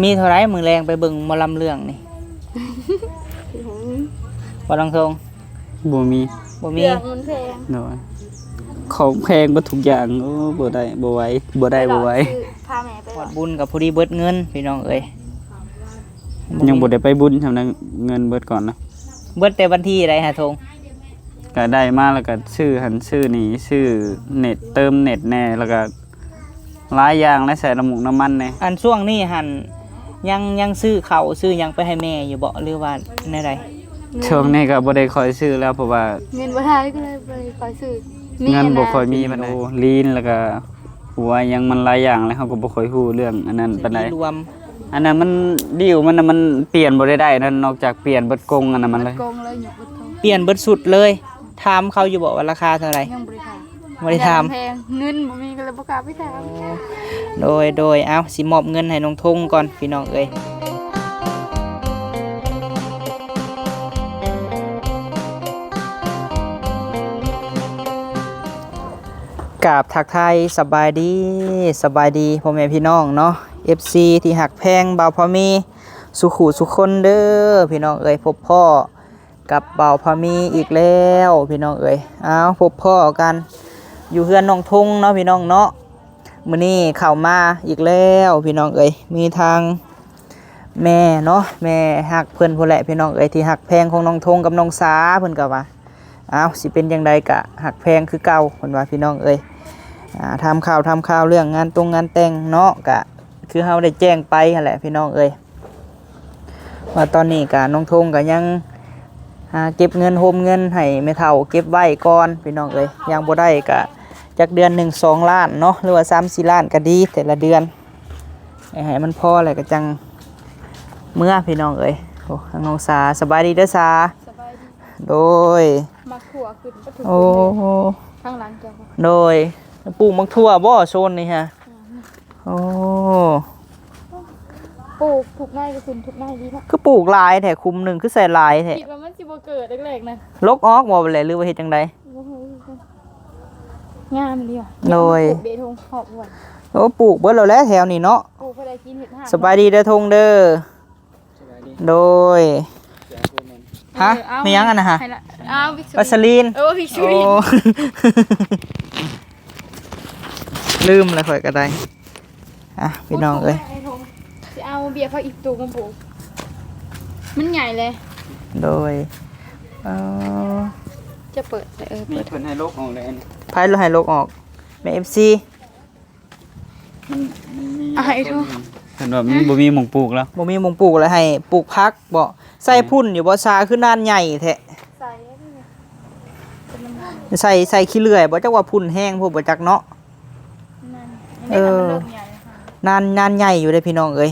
มีเท่าไรมือแรงไปเบิ่งหมอลำเรื่องนี่บ่ต้องทงบ่มีบ่มีเรื่องมันแพงน้อยของแพงบ่ทุกอย่างโอ้บ่ได้บ่ไหวบ่ได้บ่ไหวพาแม่ไปวัดบุญกับผู้ดีเบิดเงินพี่น้องเอ้ยยังบ่ได้ไปบุญทำนั้นเงินเบิดก่อนนะเบิดแต่วันที่ใดหาทงก็ได้มาแล้วก็ซื้อหันซื้อนี่ซื้อเน็ตเติมเน็ตแน่แล้วก็หลายอย่างและใส่น้ำมันแน่อันช่วงนี้หันยังซื้อข้าวซื้อยังไปให้แม่อยู่บ่หรือว่าในใดช่วงนี้ก็บ่ได้ค่อยซื้อแล้วเพราะว่าเงินบ่ได้ก็เลยไปคอยซื้อเงินบ่ค่อยมีปานใดลีนแล้วก็หัวยังมันหลายอย่างแล้วเฮาก็บ่ค่อยฮู้เรื่องอันนั้นปานใดรวมอันนั้นมันดีลมันเปลี่ยนบ่ได้นั่นนอกจากเปลี่ยนเบิดกงอันนั้นมันเลยกงเลยหยกเบิดกงเปลี่ยนเบิดสุดเลยถามเขาอยู่บ่ว่าราคาเท่าไหร่ยังบ่ได้ถามบ่ได้ถามแพงเงินบ่มีก็เลยบ่กล้าไปถามโดยเอาสิมอบเงินให้น้องทงก่อนพี่น้องเอ้ยกราบทักทายสบายดีพ่อแม่พี่น้องเนาะ FC ที่หักแพงเบาพอมีสุขุสุคนเด้อพี่น้องเอ้ยพบพ่อกับเบาพอมีอีกแล้วพี่น้องเอ้ยเอาพบพ่อกันอยู่เฮือนน้องทงเนาะพี่น้องเนาะมื้อนี้เข้ามาอีกแล้วพี่น้องเอ้ยมีทางแม่เนาะแม่หักเพิ่นพุ่นแหละพี่น้องเอ้ยที่หักแพงของน้องทงกับน้องสาเพิ่นก็ว่าเอาสิเป็นจังไดกะหักแพงคือเก่าเพิ่นว่าพี่น้องเอ้ยทำข่าวเรื่องงานแต่งเนาะกะคือเฮาได้แจ้งไปนั่นแหละพี่น้องเอ้ยว่าตอนนี้กะน้องทงก็ยังเก็บเงินโฮมเงินให้แม่เฒ่าเก็บไว้ก่อนพี่น้องเอ้ยยังบ่ได้กะจักเดือน 1-2 ล้านเนาะหรือว่า 3-4 ล้านก็ดีแต่ละเดือนให้มันพอแล้วก็จังเมื่อพี่น้องเอ้ยโอ้น้องสาสบายดีเด้อสาสบายดีโดยมาขัวขึ้นบ่ถึงข้างหลังจ้ะโดยปลูกมักทั่วบ่โซนนี่ฮะโอ้ปลูกง่ายก็ขึ้นทุกง่ายดีเนาะคือปลูกลายแท้คุมหนึ่งคือใส่ลายแท้คิดว่ามันสิบ่เกิดแรกๆนะลกออกบ่เลยหรือว่าเฮ็ดจังไดงามดีอ่ะโดยเบทงหอบหวานโอ้ปลูกเบิดแล้วแหละแถวนี้เนาะปลูกพอได้กินเฮ็ดหาสบายดีเด้อทงเด้อโดยฮะมียังกันนะฮะวัสลีนวิกซูรีนลืมแล้วข่อยก็ได้พี่น้องเอ้ยสิเอาเบียร์เขาอีกตู้มาปลูกมันใหญ่เลยโดยจะเปิดมีเพิ่นให้ลกออกเลยไผให้ลกออกแม่ FC มันมีให้ทุกเพิ่นว่ามันบ่มีหม่องปลูกแล้วบ่มีหม่องปลูกแล้วให้ปลูกผักบ่ใส่พุ่นอยู่บ่ซาคือนานใหญ่แท้ใส่ขี้เลื่อยบ่จักว่าพุ่นแห้งพวกบ่จักเนาะนานใหญ่อยู่เลยพี่น้องเอ้ย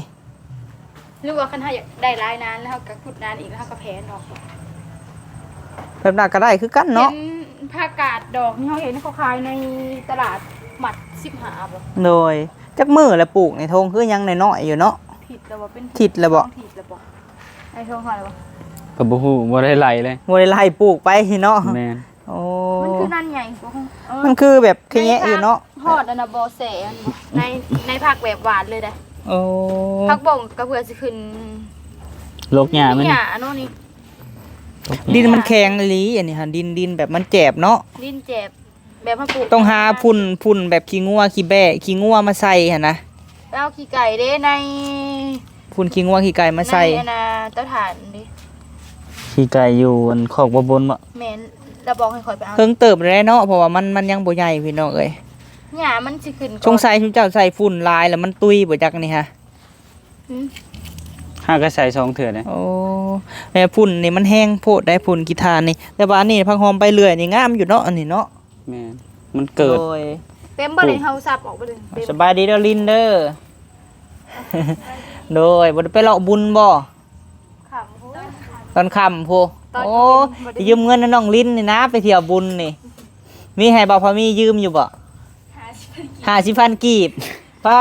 หรือว่าคันถ้าอยากได้หลายนานแล้วก็ขุดนานอีกแล้วก็แผ่นออกแบบนั้นก็ได้คือกันเนาะผักกาดดอกนี่เขาเห็นเขาขายในตลาดหมัด15บ่โดยจักมื้อแล้วปลูกในทงคือยังน้อยๆอยู่เนาะถิดแล้วบ่เป็นถิดแล้วบ่ไอ้ทงหอยบ่ก็บ่ฮู้บ่ได้ไล่เลยบ่ได้ไล่ปลูกไปเนาะแม่นโอ้มันคือนั่นใหญ่กว่ามันคือแบบแค่แยะอยู่เนาะฮอดอันน่ะบ่แสนในผักแบบหวานเลยได้โอ้ผักบ่งก็เพื่อสิขึ้นลกหญ้ามันหญ้าอันนู้นนี่ดินมันแข็งอีหลีอันนี้หั่นดินแบบมันแจบเนาะดินแจบแบบมาปลูกต้องหาพุ่นแบบขี้งัวขี้แบะขี้งัวมาใส่หั่นนะเอาขี้ไก่เด้ในพุ่นขี้งัวขี้ไก่มาใส่ในน่ะเตาถ่านดิขี้ไก่อยู่อันคอกบ่บนบ่แม่นเราบอกให้ข่อยไปเอาเพิ่งเติบได้เนาะเพราะว่ามันยังบ่ใหญ่พี่น้องเอ้ยหญ้ามันสิขึ้นสงสัยคุณเจ้าใส่ฝุ่นลายแล้วมันตุยบ่จักนี่ฮะห้าก็ใส่2เทื่อเลยโอ้แม่ฝุ่นนี่มันแห้งโพดได้ฝุ่นกีทานนี่แต่ว่าอันนี้พังหอมไปเรื่อยนี่งามอยู่เนาะอันนี้เนาะแม่มันเกิดเต็มบ่ได้เฮาซับออกบ่ได้สบายดีเด้อลินเด้อโดยบ่ได้ไปเลาะบุญบ่ตอนค่ำโพโอ้ยืมเงินน้องลินนี่นะไปเที่ยวบุญนี่มีให้บ่พอมียืมอยู่บ่50,000 กีบป้า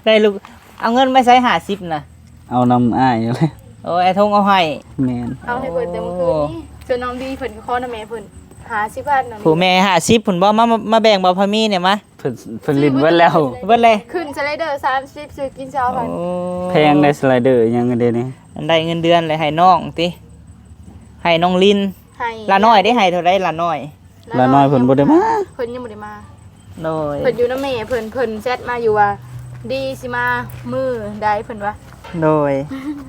ได้ลูกเอาเงินไม่ใช้50นะเอานำอ้ายอยู่เลยโอ้ไอ้ทงเอาให้แม่นเอาให้เพิ่นแต่เมื่อคืนนี้ส่วนน้องดีเพิ่นก็ขอนำแม่เพิ่น 50,000นั่น ผู้แม่50พุ่นบ่มาแบ่งบ่พอมีเนี่ยมา เพิ่นลิ้นเบิดแล้ว เบิดเลย ขึ้นสไลเดอร์30ซื้อกินเช้า โอ้ พัน แพงได้สไลเดอร์ยังเด้นี่ อันได้เงินเดือนเลยให้น้องติให้น้องลิน ให้ ละน้อยได้ให้เท่าไรละน้อย ละน้อยเพิ่นบ่ได้มา เพิ่นยังบ่ได้มา โดย เพิ่นอยู่นำแม่เพิ่นแชทมาอยู่ว่าดีสิมามื้อใดเพิ่นว่า โดย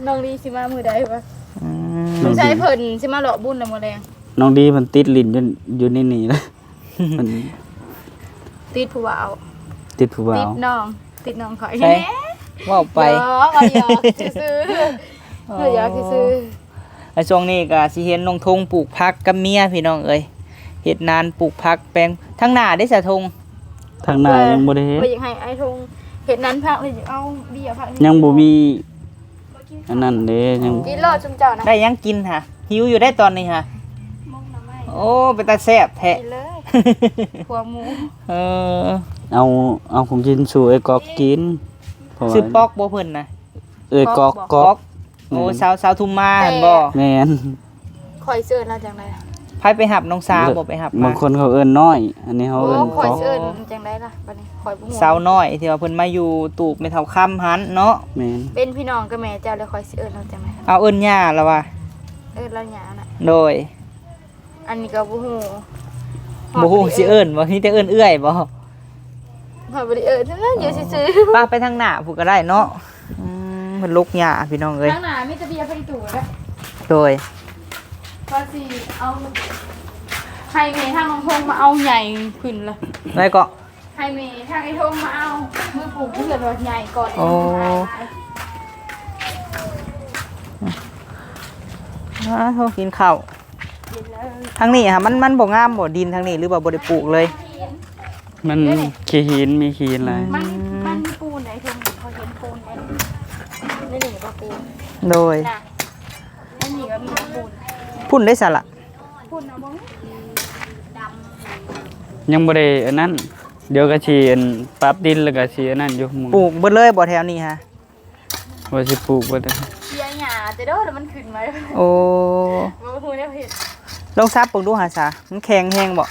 น้องดีสิมามื้อใดวะ อื ส ม งสัยเพิ่นสิมาเลาะบุญน่ะมื้อแรง น้องดีเพิ่นติดลิ้นอยู่ในนี่แล้วเพิ่น ติดผู้ว่าเอา ติดผู้บ่า ติ ว ดน้องติดน้องข่อย ใช่ว่าไป หยอกซื่อๆหยอกซื่อ ไอ้ช่วงนี้ก็สิเห็นน้องทงปลูกผักกับเมียพี่น้องเอ้ยเฮ็ดนานปลูกผักแปลงทั้งหน้าได้สะทง ทางหน้ายังบ่ได้เฮ็ด บ่อยากให้ไอ้ทงเฮ็ดนั้นพักเลยอยากเอาเบี้ยพัก ยังบ่มีอันนั้นเด้ยัง กินรอดจุมเจ้านะ ได้ยังกินฮะหิวอยู่ได้ตอนนี้ฮะ มงน้ำไม้ โอ้เป็นตาแซ่บแท้ กินเลยหัวหมู เออ เอาของกินสู่ไอ้กอกกินเพราะว่า ซื้อปอกบ่เพิ่นนะ เอ้ยกอกกอก โอ้สาวทุ่มมาหั่นบ่ แม่น คอยเสิร์นเราจังได ไผไปหับน้องสาวบ่ไปหับมา บางคนเขาเอิ้นน้อย อันนี้เขา โอ้ เอิ้น คอย กอก เสิร์นจังไดล่ะบัดนี้คอยบ่ฮู้ สาวน้อยที่ว่าเพิ่นมาอยู่ตูบแม่เฒ่าค่ำหันเนาะ แม่น เป็นพี่น้องกับแม่เจ้าเลยคอยสิเอิ้นเราจังได เอาเอิ้นย่าแล้วว่า เอิ้นเราหยาน่ะ โดย อันนี้ก็บ่ฮู้ บ่ฮู้สิเอิ้นบ่มีแต่เอิ้นเอื้อยบ่ ฮอดบ่ได้เอิ้นอยู่ซื่อ ป้าไปทางหน้าผู้ก็ได้เนาะเพิ่นลกหญ้าพี่น้องเอ้ย ทางหน้ามีแต่เบียร์ไปตู่แล้ว โดย ก็สิเอาให้แม่ทางน้องทงมาเอาใหญ่ขึ้นละ แล้วก็ ให้แม่ทางไอ้ทงมาเอามือปลูกเพื่อนว่าใหญ่ก่อน โอ้ โทษกินข้าว กินแล้ว ทางนี้ค่ะมันบ่งามบ่ดินทางนี้หรือว่าบ่ได้ปลูกเลย มันขี้หินมีขี้หินหลาย มันมีปูนไหนทงเขาเห็นปูนไหมนี่หนึ่งก็ปูน โดย นะนี่หนึ่งก็มีปูน พุ่นได้สละ ปูนนะบ้ง ยังบ่ได้อันนั้น เดี๋ยวก็สิอันปรับดินแล้วก็สิอันนั้นอยู่หมู่ ปลูกเบิดเลยบ่แถวนี้ฮะ ว่าสิปลูกบ่ได้ เชียร์หยาแต่เด้อแล้วมันขึ้นไหม โอ้ มาพูดได้เห็น ลองซับเบิ่งดูหาซะมันแข็งแฮงบ่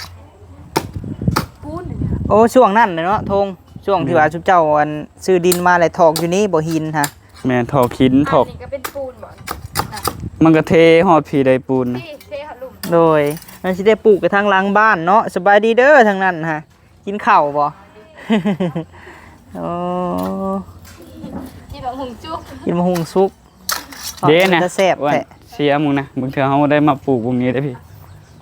ปูน โอ้ช่วงนั้นน่ะเนาะทงช่วงที่ว่าชุบเจ้าอันซื้อดินมาแล้วถอกอยู่นี่บ่หินฮะ แม่นถอกหินถอก นี่ก็เป็นปูนบ่ มันก็เทฮอดพี่ได้ปูนนะ พี่เทหัดลุ่ม โดยมันสิได้ปลูกกระทางหลังบ้านเนาะสบายดีเด้อทางนั้นฮะกินข้าวบ่ โอ้ ที่แบบหุงจุ๊บ กินมะฮุงซุป เด้นะ จะแซ่บ ว่า แท้ เสียหมึงนะบางเทื่อเฮาได้มาปลูกพวกนี้ได้อพี่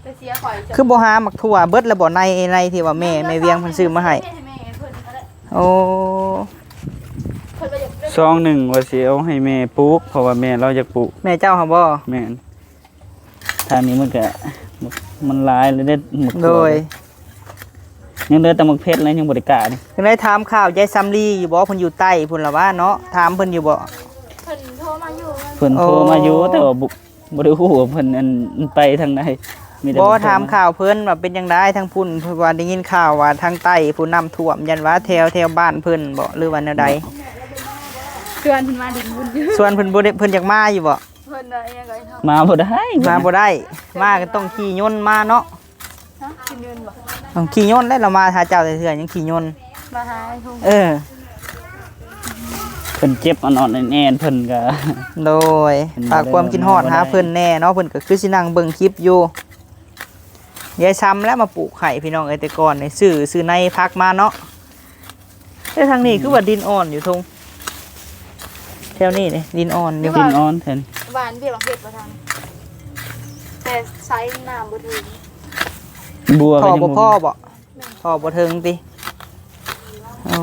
ไปเสียข่อย คือบ่หาหมักถั่วเบิดแล้วบ่ในที่ว่าแม่เวียงเพิ่นซื้อมาให้ แม่เพิ่นก็ได้ โอ้ เพิ่นก็อยากได้ ซองหนึ่งว่าสิเอาให้แม่ปลูกเพราะว่าแม่เราอยากปลูก แม่เจ้าค่ะบ่ แม่นทางนี้มันก็มันหลายเลยได้หมึก โดย ยังเดินแต่หมึกเพชรแล้วยังบ่ได้กล้านี่ ยังได้ถามข่าวยายซำลีอยู่บ่เพิ่นอยู่ใต้พุ่นล่ะว่าเนาะถามเพิ่นอยู่บ่ เพิ่นโทรมาอยู่ เพิ่นโทรมาอยู่แต่ว่าบ่ได้ฮู้ว่าเพิ่นอันไปทางใดมีแต่ บ่ เพิ่นโทร ถามข่าวเพิ่นว่าเป็นจังได๋ทางพุ่นเพิ่นว่าได้ยินข่าวว่าทางใต้ผู้น้ำท่วมยันว่าแถวบ้านเพิ่นบ่หรือว่าแนวใด เพื่อนเพิ่นมาดินบุญอยู่ ส่วนเพิ่นบ่ได้เพิ่นอยากมาอยู่บ่ เพิ่นได้ยังไงเฮา มาบ่ได้ มาบ่ได้มาก็ต้องขี่ยนต์มาเนาะ ฮะกินเงินบ่ ต้องขี่ยนต์แล้วเรามาหาเจ้าแต่เทื่อยังขี่ยนต์ มาหาไอ้ทุ่ง เออ เพิ่นเจ็บอ่อนๆแน่นๆเพิ่นก็ โดยฝากความคิดฮอดหาเพิ่นแน่เนาะเพิ่นก็คือสินั่งเบิ่งคลิปอยู่ยายซ้ำแล้วมาปลูกไข่พี่น้องเอ้ยแต่ก่อนนี่ซื้อในพักมาเนาะแต่ทางนี้คือว่าดินอ่อนอยู่ทงแถวนี้นี่ดินอ่อนอยู่ กินอ่อนแทน หวานเบี้ยบังเพ็ดบ่ทางแต่ไซส์น้ำบ่ถึง บัว พ่อ ก็ยัง บ่พ่อบ่พ่อบ่ถึงติโอ้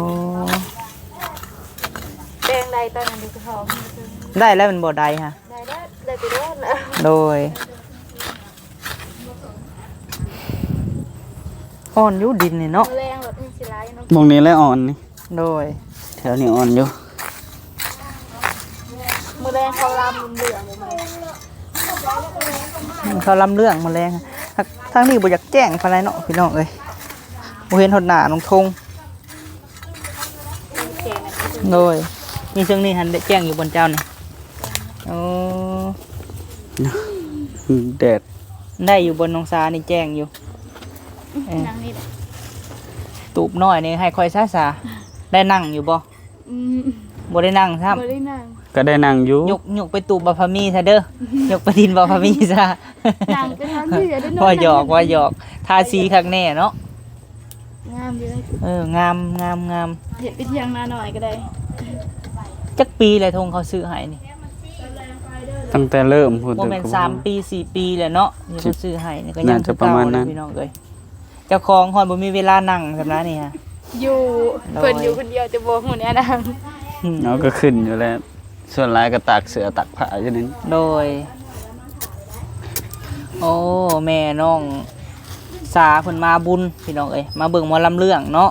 แดงใดตอนนั้นดูกระทอมบ่ถึง ได้แล้วมันบ่ได้ฮะ ได้ไปโดนแล้ว โดยอ่อนอยู่ดินนี่เนาะ แรงรถมันสิร้ายเนาะ หมองนี้แหละอ่อนนี่ โดย แถวนี้อ่อนอยู่ มือแรงเขาลำเหลืองๆ เขาลำเรื่องมาแรงทางนี้บ่อยากแจ้งปานใดเนาะพี่น้องเอ้ยบ่เห็นหดหน้าน้องทง เก่งอ่ะ โดยมีเชิงนี้หันได้แจ้งอยู่บนเจ้านี่โอ้ แดด ได้อยู่บนน้องซานี่แจ้งอยู่ นั่งนี่แหละ ตูบน้อยนี่ให้คอยซาได้นั่งอยู่บ่ อืม บ่ได้นั่งซ้ำ บ่ได้นั่ง ก็ได้นั่งอยู่ ยกไปตูบบาพามีซะเด้อยกไปดินบาพามีซะ นั่งไปทางที่จะได้นอน ว่าหยอกว่าหยอกทาสีคักแน่เนาะ งามอยู่เลย งาม เห็ดไปเที่ยงนาหน่อยก็ได้ จักปีเลยทงเขาซื้อให้นี่ ตั้งแต่เริ่มพูด บ่ ถึง แม่น3ปี4ปีแล้วเนาะที่เขาซื้อให้นี่ก็ยัง น่าจะประมาณนั้น คือเก่เลยพี่น้องเอ้ยเจ้าของฮอดบ่มีเวลานั่งสำนั้นนี่ฮะ อยู่เพิ่นอยู่คนเดียวจะบ่ฮู้แน่นาง เนาะก็ขึ้นอยู่แล้ว ส่วนหลายก็ตากเสือตากผ้าอยู่นั่น โดย โอ้แม่น้องสาเพิ่นมาบุญพี่น้องเอ้ยมาเบิ่งหมอลำเรื่องเนาะ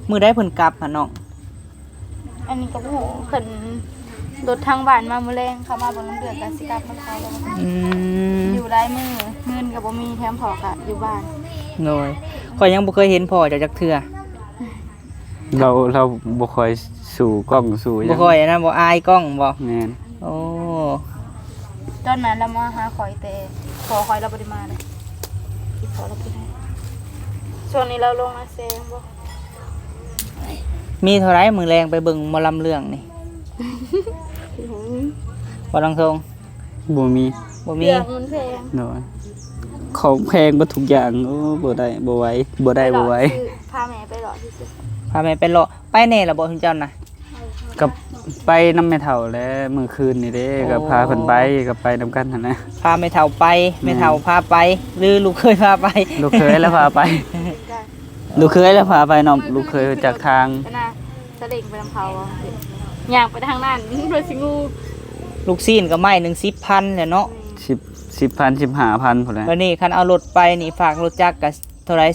มื้อใดเพิ่นกลับหั่นน้อง อันนี้ก็บ่ฮู้เพิ่นรถทางบ้านมามื้อแรงเข้ามาบ่เดือนกันสิกลับมาเขาแล้ว อืม อยู่หลายมื้อเงินก็บ่มีแถมพอก็อยู่บ้าน โดยข่อยยังบ่เคยเห็นพ่อเจ้าจักเทื่อ เราบ่ค่อยสู่กล้องสู่ห บ่ ยัง ค่อยนะบ่อายกล้องบ่ แม่น โอ้ ตอนนั้นเรามาหาข่อยแต่ขอข่อยเราบ่ได้มาเลยอีขอเราบ่ได้ช่วงนี้เราลงมาแซงบ่ มีเท่าไรมื้อแรงไปเบิ่งหมอลำเรื่องนี่บ่ลังทง บ่มี บ่ เรื มี องมันแพง โดยของแพงบ่ทุกอย่างโอ้บ่ได้บ่ไหวบ่ได้บ่ไหว พาแม่ไปหล่อที่สุด พาแม่ไปเลาะไปแน่ล่ะบ่ถึงเจ้าน่ะ กับไปน้ำแม่เฒ่าแล้วมื้อคืนนี่เด้ก็พาเพิ่นไปก็ไปนํกันหั่นนะ พาแม่เฒ่าไปแม่เฒ่าพาไป หรือลูกเคยพาไป ลูกเคยแล้วพาไป ได้ ลูกเคยแล้วพาไปเนาะลูกเคยจากทาง ก็น่าสลิงไปนำเขาย่างไปทางนั้นโดยสิงู ลูกซีนก็ไม้หนึ่ง10,000แหละเนาะ 10,000 15,000พุ่นแหละ วันนี้คันเอารถไปนี่ฝากรถจักรก็เท่าไหร่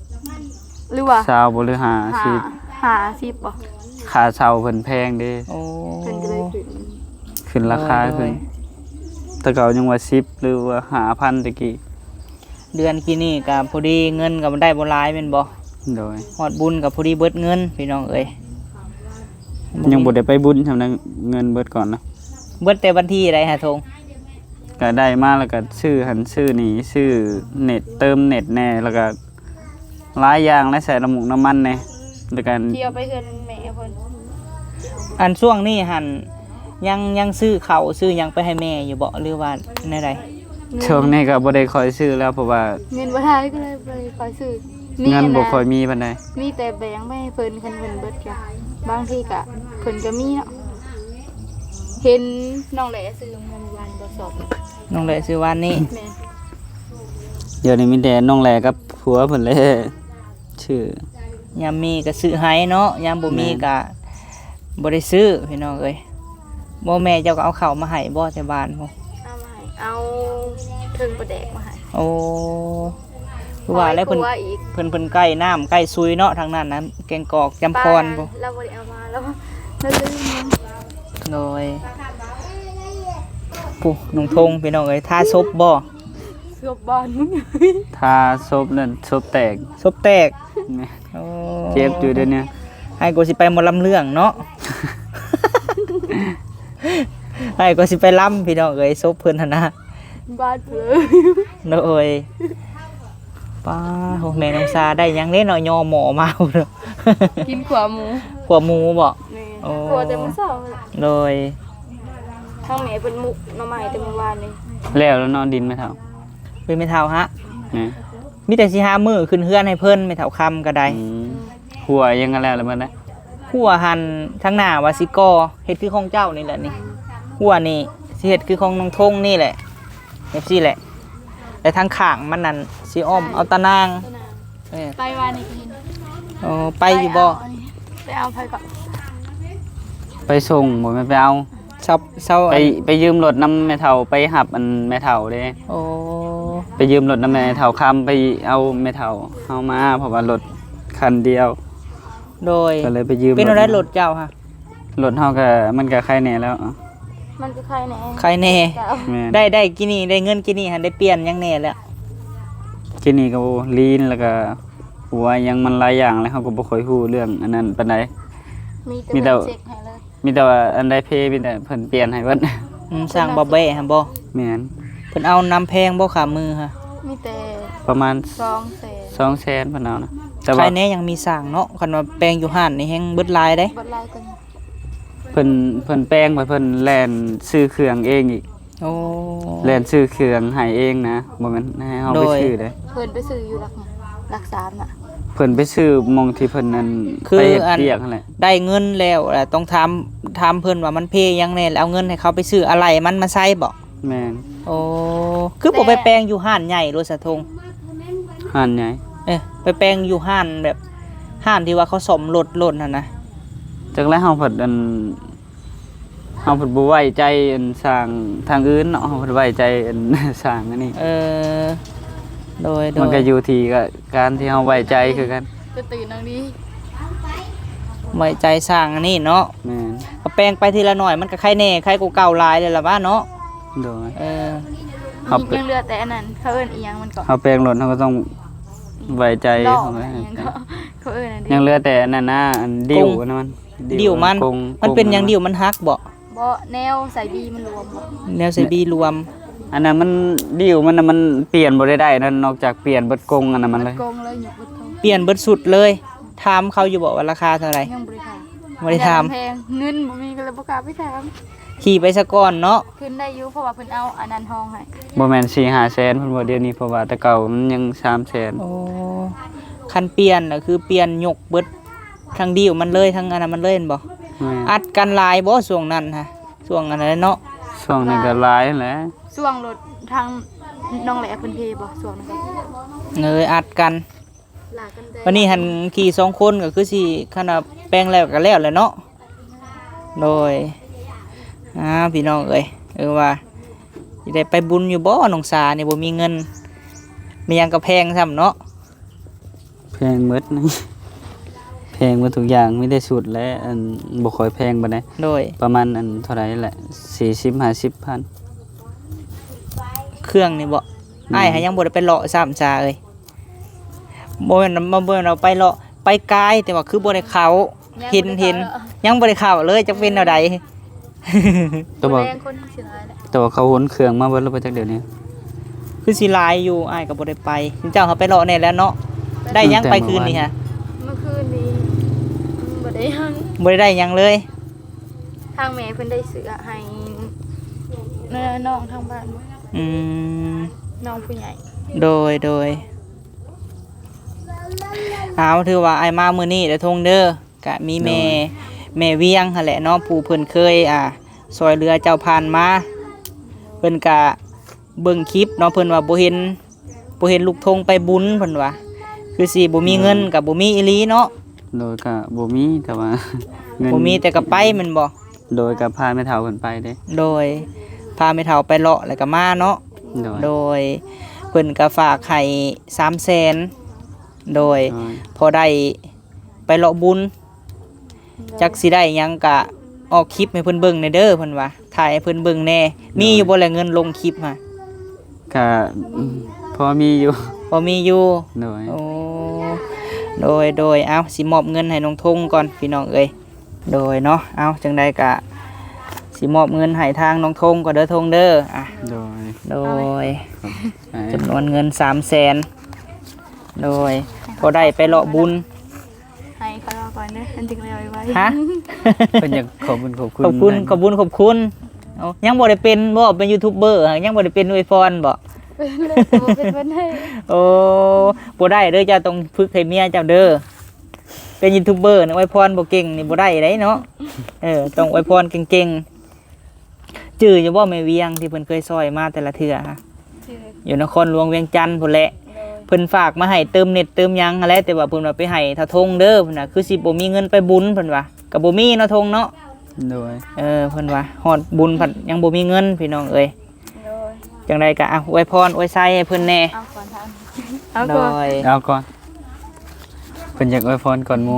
20,000 หรือว่า ชาวบ่หรือ หา 50 10บ่ ค่าเช่าเพิ่นแพงเด้ โอ้ เพิ่นก็เลยขึ้น ขึ้นราคาขึ้นแต่เก่ายังว่า10หรือว่า5,000ตะกี้ เดือนกี่นี่ก็พอดีเงินก็มันได้บ่หลายแม่นบ่ โดย ฮอดบุญก็พอดีเบิดเงินพี่น้องเอ้ย ยังบ่ได้ไปบุญทำนั้นเงินเบิดก่อนนะ เบิดแต่วันที่ใดฮะทง ก็ได้มาแล้วก็ซื้อหันซื้อนี่ซื้อเน็ตเติมเน็ตแน่แล้วก็หลายอย่างและใส่น้ำหมูกน้ำมันแน่แล้วกัน เที่ยวไปเฮือนแม่เพิ่น อันช่วงนี้หันยังซื้อข้าวซื้อหยังไปให้แม่อยู่บ่หรือว่าในใด ช่วงนี้ก็บ่ได้คอยซื้อแล้วเพราะว่า เงินบ่ได้ก็เลยไปคอยซื้อ เงินบ่ค่อยมีปานใด มีแต่แบงค์ไม่ให้เพิ่นคันเพิ่นเบิดจ้ะบางทีก็เพิ่นก็มีเนาะเห็นน้องแหล่ซื้อเงินวันบ่สอบ น้องเลยซื้อวันนี้ แม่ เดี๋ยวนี้มีแต่น้องแลกับผัวเพิ่นเลยชื่อย ามมีก็ซื้อให้เนาะยามบ่มีก็บ่ได้ซื้อพี่น้องเอ้ยบ่แม่เจ้าก็เอาข้าวมาให้บ่แต่บ้านพ่ เอามาให้เอาถึงประแดกมาให้ โอ้คือว่าแล้วเพิ่น ขอให้กลัวอีก เพิ่นใกล้น้ำใกล้ซุยเนาะทางนั้นนะแกงกอกจำพรบ่ เราบ่ได้เอามาแล้วเราลืมมัน โดยปุ๊น้องทงพี่น้องเอ้ยท่าซบบ่ เสื้อบ้านมึง ถ้าซบนั่นซบแตก ซบแตก แม่ โอ้ เจ็บอยู่เดี๋ยวนี้ ให้กูสิไปหมอลำเรื่องเนาะ ให้กูสิไปลำพี่น้องเอ้ยซบเพิ่นหั่นนะ บ้านเพิ่น โดยป้าโหแม่น้องซาได้หยังเด้เนาะยอหมอมาเนาะ กินขวาหมู ขัวหมูบ่ นี่ โอ้ ขวาแต่มื้อเช้าน่ะ โดย ทางแม่เพิ่นมุกหน่อไม้แต่เมื่อวานนี่ แล้วนอนดินไหมเท่า เป็นไม่เท่าฮะ นี่ มีแต่สิหามือขึ้นเฮือนให้เพิ่นไม่เท่าคำก็ได้ หัวยังกันแล้วมันนะ หัวหันทั้งหน้าว่าสิกอเฮ็ดคือของเจ้านี่แหละนี่หัวนี่สิเฮ็ดคือของน้องทงนี่แหละเฮ็ดซี่แหละแต่ทางข้างมันนั่นสิอ้อมเอาตะนาง ตัวน่ะ เออ ไปวานนี่กิน อ๋อไปอยู่บ่ ไปเอาไปก่อน ไปส่งบ่แม่นไปเอา เช้า ไปยืมรถน้ำแม่เฒ่าไปหับอันแม่เฒ่าเด้ โอ้ ไปยืมรถน้ำแม่เฒ่าคำไปเอาแม่เฒ่าเอามาเพราะว่ารถคันเดียว โดย ก็เลยไปยืม เป็นอะไรรถเจ้าฮะ รถเฮาก็มันก็ใครแน่แล้ว มันคือใครแหน่ ใครแน่ จะเอา แม่น ได้กินนี่ได้เงินกินนี่หันได้เปลี่ยนหยังแน่แล้ว ที่นี่ก็ลีนแล้วก็หัวยังมันหลายอย่างแล้วเฮาก็บ่ค่อยฮู้เรื่องอันนั้นปานใด มีแต่ มีแต่ เช็คให้เลย มีแต่ว่าอันใดเพมีแต่เพิ่นเปลี่ยนให้เบิด สร้างบ่เบ้ฮะบ่ แม่น เพิ่นเอาน้ำแพงบ่ขามือฮะ มีแต่ ประมาณ 200,000 200,000เพิ่นเอานะแต่ ใคร ว่า แน่ยังมีสร้างเนาะคันว่าแปลงอยู่ห้านนี่แฮงเบิดหลายเด้ บัดลายกัน เพิ่นแปลงไปเพิ่นแล่นซื้อเครื่องเองอีก โอ้ แล่นซื้อเครื่องให้เองนะบ่แม่นให้เฮาไป โดย ซื้อเด้ เพิ่นไปซื้ออยู่หลักเนี่ยหลัก3น่ะ เพิ่นไปซื้อหมองที่เพิ่นนั่น คือ ไปเฮ็ด อัน เวียกนั่นแหละ ได้เงินแล้วแหละต้องถามเพิ่นว่ามันเพยังแน่แล้วเอาเงินให้เขาไปซื้ออะไรมันมาใช้บ่ แม่น โอ้คือบ่ไปแปลงอยู่ห้านใหญ่โลสะทง หันใหญ่ ไปแปลงอยู่ห้านแบบห้านที่ว่าเขาสมรถน่ะนะ จักแล้วเฮาเพิ่นเฮาเพิ่นบ่ไว้ใจอันสร้างทางอื่นเนาะเฮาเพิ่นไว้ใจอัน สร้างอันนี้ โดย มันก็อยู่ที่ก็การที่เฮาไว้ใจคือกัน จะตื่นนางนี้ ไว้ใจสร้างอันนี้เนาะ แม่น ก็แปลงไปทีละหน่อยมันก็ใครแน่ใครกูเก่าหลายเลยล่ะว่าเนาะ โดย ยังเหลือแต่อันนั้นเขาเอิ้นอีหยังมันก็ เฮาแปลงรถเฮาก็ต้องไว้ใจ ดอก เขาไว้ อีหยังก็เขาเอิ้นอันนี้ ยังเหลือแต่อันนั้นนะอันดิ้วนะมัน ดิ่วมัน กง มันเป็นอย่างดิ่วมันฮักบ่ บ่แนวใส่บีมันรวมบ่ แนวใส่บีรวม อันนั้นมันดิ้วมันน่ะมันเปลี่ยนบ่ได้นั่นนอกจากเปลี่ยนเบิดกงอันนั้นมันเลย โกงเลยหยุกเบิดเขา เปลี่ยนเบิดสุดเลยถามเขาอยู่บอกว่าราคาเท่าไหร่ ยังบ่ได้ถาม ไม่ได้ถาม แพงเงินบ่มีก็เลยบ่กล้าไปถาม ขี่ไปซะก่อนเนาะ ขึ้นได้อยู่เพราะว่าเพิ่นเอาอันนั้นห้องให้ บ่แม่น 4-5 แสนเพิ่นว่าเดี๋ยวนี้เพราะว่าแต่เก่ามันยัง3แสน โอ้คันเปลี่ยนน่ะคือเปลี่ยนยกเบิดทั้งดิ่วมันเลยทั้งอันนั้นมันเลยเห็นบ่ แม่น อัดกันหลายบ่ช่วงนั้นฮะช่วงอันนั้นเนาะ ช่วงนี้ก็หลายแหละ ช่วงรถทางน้องแหละเพิ่นเพบ่ช่วงนั้นก็ อัดกัน ลากันได้ วันนี้หันขี่สองคนก็คือสิขนาดแปลงแล้วก็แล้วแหละเนาะโดยพี่น้องเอ้ยว่าสิได้ไปบุญอยู่บ่น้องสานี่บ่มีเงินมีหยังก็แพงซ้ำเนาะ แพงหมดนี่แพงหมดทุกอย่างมีแต่สุดและอันบ่ค่อยแพงปานใด โดย ประมาณอันเท่าไหร่แหละ40-50,000 เครื่องนี่บ่อ้ายหายังบ่ได้ไปเลาะซ้ำซาเอ้ยบ่แม่นเราไปเลาะไปไกลแต่ว่าคือบ่ได้เข้าเห็นยังบ่ได้เข้าเลยจักเป็นแนวใด แต่ว่า แรงคนสิหลายแหละ แต่ว่าเขาหนเครื่องมาเบิดแล้วบ่จักเดี๋ยวนี้ คือสิหลายอยู่อ้ายก็บ่ได้ไปเจ้าเขาไปเลาะแน่แล้วเนาะได้ยังไปคืนนี้ฮะ เมื่อคืนนี้บ่ได้ยัง บ่ได้หยังเลย ทางแม่เพิ่นได้เสื้อให้น้องทางบ้าน อืม น้องผู้ใหญ่ โดยเอาถือว่าไอ้มามื้อนี้เด้อทงเด้อกะมีแม่เวียงหั่นแหละเนาะผู้เพิ่นเคยซอยเรือเจ้าผ่านมาเพิ่นกะเบิ่งคลิปเนาะเพิ่นว่าบ่เห็นลูกธงไปบุญเพิ่นว่าคือสิบ่มีเงินกับบ่มีอีหลีเนาะ โดยก็บ่มีแต่ว่า เงิน บ่มีแต่ก็ไปแม่นบ่ โดยก็พาแม่เฒ่าเพิ่นไปเด้ โดยพาแม่เฒ่าไปเลาะแล้วก็มาเนาะ โดย โดยเพิ่นก็ฝากให้300,000โดยพอได้ไปเลาะบุญจักสิได้หยังกะออกคลิปให้เพิ่นเบิ่งในเด้อเพิ่นว่าถ่ายให้เพิ่นเบิ่งแน่มีอยู่บ่แลเงินลงคลิปฮะ ก็พอมีอยู่ พอมีอยู่ โดย โอ้โดยเอาสิมอบเงินให้น้องทงก่อนพี่น้องเอ้ยโดยเนาะเอาจังใดกะสิมอบเงินให้ทางน้องทงก็เด้อทงเด้อโดย โดย ไป จำนวนเงิน300,000โดยพอได้ไปเลาะบุญ ให้เขารอก่อนเด้ออันจึงเลยไว้ ฮะ เพิ่นอยากขอบคุณ ขอบคุณเอายังบ่ได้เป็นบ่เป็นยูทูบเบอร์ยังบ่ได้เป็นอวยพรบ่ เลยบ่เป็นเพิ่นให้ โอ้บ่ได้เด้อเจ้าต้องฝึกให้เมียเจ้าเด้อเป็นยูทูบเบอร์นี่อวยพรบ่เก่งนี่บ่ได้เด้เนาะต้องอวยพรเก่งๆจื้ออยู่บ่แม่เวียงที่เพิ่นเคยซอยมาแต่ละเทื่อฮะ ชื่อ อยู่นครหลวงเวียงจันทน์พุ่นแหละ โดย เพิ่นฝากมาให้เติมเน็ตเติมหยังหั้นแหละแต่ว่าเพิ่นว่าไปให้ทาทงเด้อเพิ่นน่ะคือสิบ่มีเงินไปบุญเพิ่นว่าก็บ่มีเนาะทงเนาะ โดย เพิ่นว่าฮอดบุญผัดยังบ่มีเงินพี่น้องเอ้ย โดย จังไดก็อวยพรอวยไสให้เพิ่นแน่ เอาก่อนทำเอา โด ก่อน ย เอาก่อนเพิ่นอยากอวยพรก่อนหมู่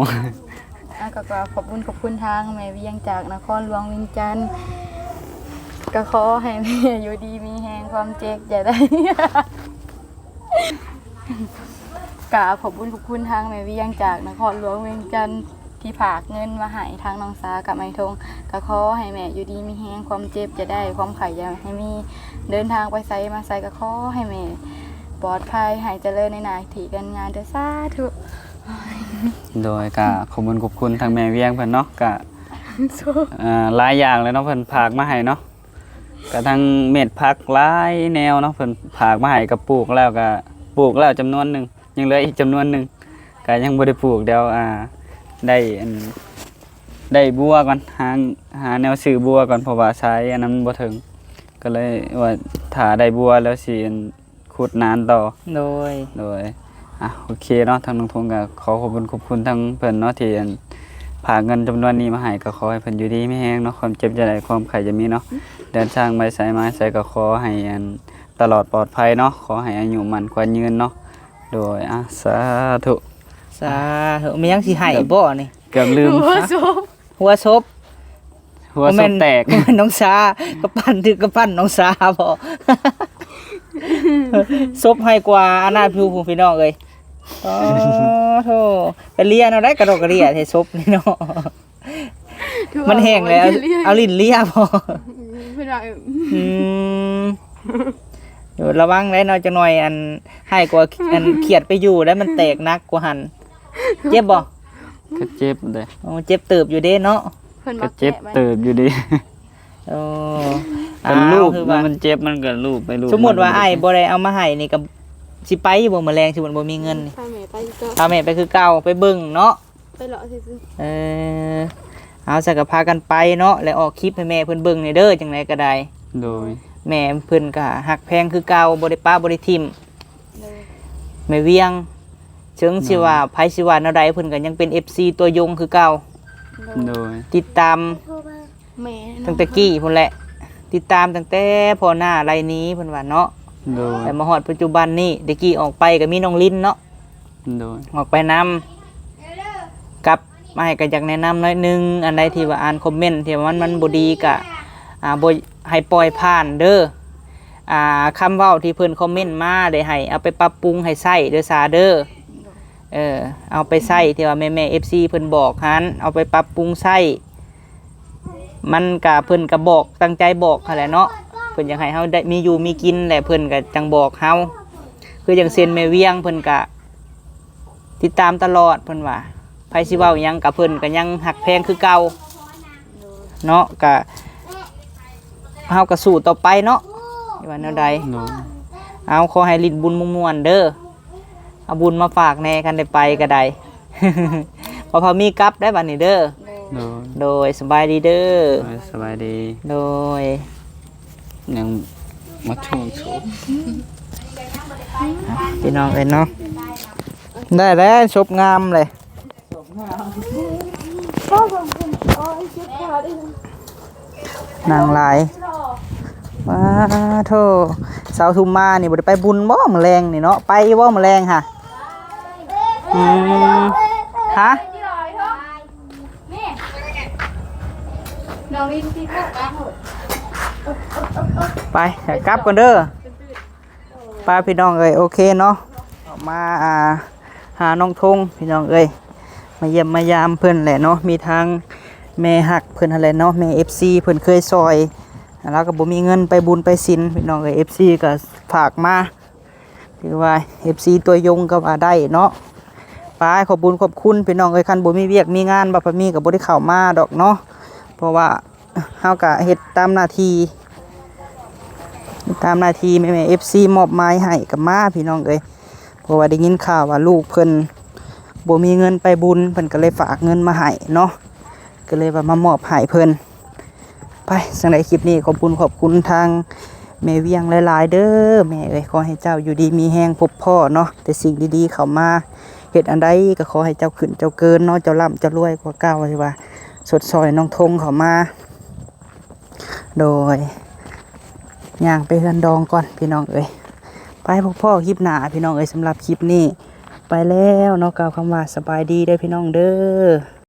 เอาก็ขอบคุณทางแม่เวียงจากนครหลวงเวียงจันทน์ก็ขอให้แม่อยู่ดีมีแฮงความเจ็บอย่าได้ กราบขอบคุณทางแม่เวียงจากนครหลวงเวียงจันทน์ที่ฝากเงินมาให้ทางน้องสากับไม้ทงก็ขอให้แม่อยู่ดีมีแฮงความเจ็บจะได้ความไข่อย่าให้มีเดินทางไปไสมาไสก็ขอให้แม่ ปลอดภัยให้เจริญในหน้าที่การงานเด้อสาธุ โดยก็ขอบคุณทางแม่เวียงเพิ่นเนาะก็ สู้ หลายอย่างเลยเนาะเพิ่นผากมาให้เนาะก็ทั้งเม็ดผักหลายแนวเนาะเพิ่นผากมาให้ก็ปลูกแล้วก็ปลูกแล้วจำนวนหนึงยังเหลืออีกจำนวนหนึงก็ยังบ่ได้ปลูกเดี๋ยวได้ได้บัวก่อนหาแนวซื้อบัวก่อนเพราะว่าใช้อันนั้นบ่ถึงก็เลยว่าถ้าได้บัวแล้วสิขุดนานต่อ โดย โดยโอเคเนาะทางน้องทงก็ขอขอบคุณทางเพิ่นเนาะที่ฝากเงินจำนวนนี้มาให้ก็ขอให้เพิ่นอยู่ดีไม่แห้งเนาะความเจ็บจะได้ความไข้จะมีเนาะเดินทางไปไสมาไสก็ขอให้ตลอดปลอดภัยเนาะขอให้อายุมั่นขวัญยืนเนาะโดยสาธุ สาธุมียังสิให้บ่นี่ เกือบลืม หัวซุป หัวศพ หัวศพแตก บ่ม่นน้องสากระปั้นถือกระปั้นน้องสาบ่ ศพให้กว่าอนาถพี่น้องเอ้ยอ๋อโธ่ไปเลียนเอาได้กระดกกระเดียให้ศพนี่เนาะมันแห้งแล้วเอาลิ้นเลียบ่ เพิ่นว่า อืมอยู่ระวังได้เนาะจังหน่อยให้กว่าเขียดไปอยู่แล้วมันแตกนักกว่าหันเจ็บบ่ ก็เจ็บเลย โอ้เจ็บเติบอยู่เด้เนาะ เพิ่น ก็ มัก เจ็บ แกะไว้ เติบอยู่ดี โอ้ เป็นรูป คือว่า มันเจ็บมันก็รูปไปรูป สมมุติว่าอ้ายบ่ได้เอามาให้นี่ก็สิไปอยู่บ่มื้อแลงสมมุติบ่มีเงินนี่ พาแม่ไปก็ พาแม่ไปคือเก่าไปเบิ่งเนาะ ไปเลาะซื่อ เออเอาซะก็พากันไปเนาะแล้วออกคลิปให้แม่เพิ่นเบิ่งนี่เด้อจังไดก็ได้ โดย แม่เพิ่นก็ฮักแพงคือเก่าบ่ได้ป้าบ่ได้ทิ่ม ๆเลย แม่เวียงถึงสิว่าไผสิว่าแนวใดเพิ่นก็ยังเป็น FC ตัวยงคือเก่า โดย ติดตาม แม่ ตั้งแต่กี้พุ่นแหละ ติดตามตั้งแต่พอหน้าไรนี้เพิ่นว่าเนาะ โดย แต่มาฮอดปัจจุบันนี้เด็กกี้ออกไปก็มีน้องลิ้นเนาะ โดย ออกไปนำกลับมาให้ก็อยากแนะนำน้อยหนึงอันใดที่ว่าอ่านคอมเมนต์ที่ว่ามันบ่ดีก็บ่ให้ปล่อยผ่านเด้อคำเว้าที่เพิ่นคอมเมนต์มาได้ให้เอาไปปรับปรุงให้ใช้เด้อซาเด้อเอาไปใช้ที่ว่าแม่ๆ FC เพิ่นบอกหันเอาไปปรับปรุงใช้มันก็เพิ่นก็บอกตั้งใจบอกหั่นแหละเนาะเพิ่นอยากให้เฮาได้มีอยู่มีกินแหละเพิ่นก็จังบอกเฮาคืออย่างเช่นแม่เวียงเพิ่นก็ติดตามตลอดเพิ่นว่าไผสิเว้าหยังกับเพิ่นก็ยังหักแพงคือเก่าเนาะก็เฮาก็สู้ต่อไปเนาะว่าแนวใด โดย เอาขอให้ลิ้นบุญม่วนๆเด้อเอาบุญมาฝากแน่กันได้ไปก็ได้ พอมีกลับได้บัดนี้เด้อ โดย โดยสบายดีเด้อ สบายดี โดย ยังมาช่วงสูง พี่น้องเอ้ยเนาะได้แล้วชบงามเลยนางหลายมาโธ่สาวทุมมานี่บ่ได้ไปบุญบ่มื้อแรงนี่เนาะไปบ่มื้อแรงค่ะฮะ น้องลิ้นที่พวกกันหมด ไปเดี๋ยวกลับก่อนเด้อป้าพี่น้องเอ้ยโอเคเนาะออกมาหาน้องทงพี่น้องเอ้ยมาเยี่ยมมายามเพิ่นแหละเนาะมีทางแม่หักเพิ่นอะไรเนาะแม่ FC เพิ่นเคยซอยแล้วก็บ่มีเงินไปบุญไปศีลพี่น้องเอ้ย FC ก็ฝากมาถือว่า FC ตัวยงก็ว่าได้เนาะป้าขอบคุญขอบคุณพี่น้องเอ้ยคันบ่มีเวียกมีงานบ่พอมีก็บ่ได้เข้ามาดอกเนาะเพราะว่าเฮาก็เฮ็ดตามหน้าที่แม่ๆ FC มอบหมายให้กับมาพี่น้องเอ้ยเพราะว่าได้ยินข่าวว่าลูกเพิ่นบ่มีเงินไปบุญเพิ่นก็เลยฝากเงินมาให้เนาะก็เลยว่ามามอบให้เพิ่นไปสังใดคลิปนี้ขอบคุณทางแม่เวียงหลายๆเด้อแม่เอ้ยขอให้เจ้าอยู่ดีมีแฮงพบพ่อเนาะแต่สิ่งดีๆเข้ามาเฮ็ดอันใดก็ขอให้เจ้าขึ้นเจ้าเกินเนาะเจ้าร่ำเจ้ารวยกว่าเก่าที่ว่าสดซอยน้องทงเข้ามาโดยย่างไปเฮือนดองก่อนพี่น้องเอ้ยไปพบพ่อคลิปหน้าพี่น้องเอ้ยสำหรับคลิปนี้ไปแล้วเนาะกล่าวคำว่าสบายดีเด้อพี่น้องเด้อ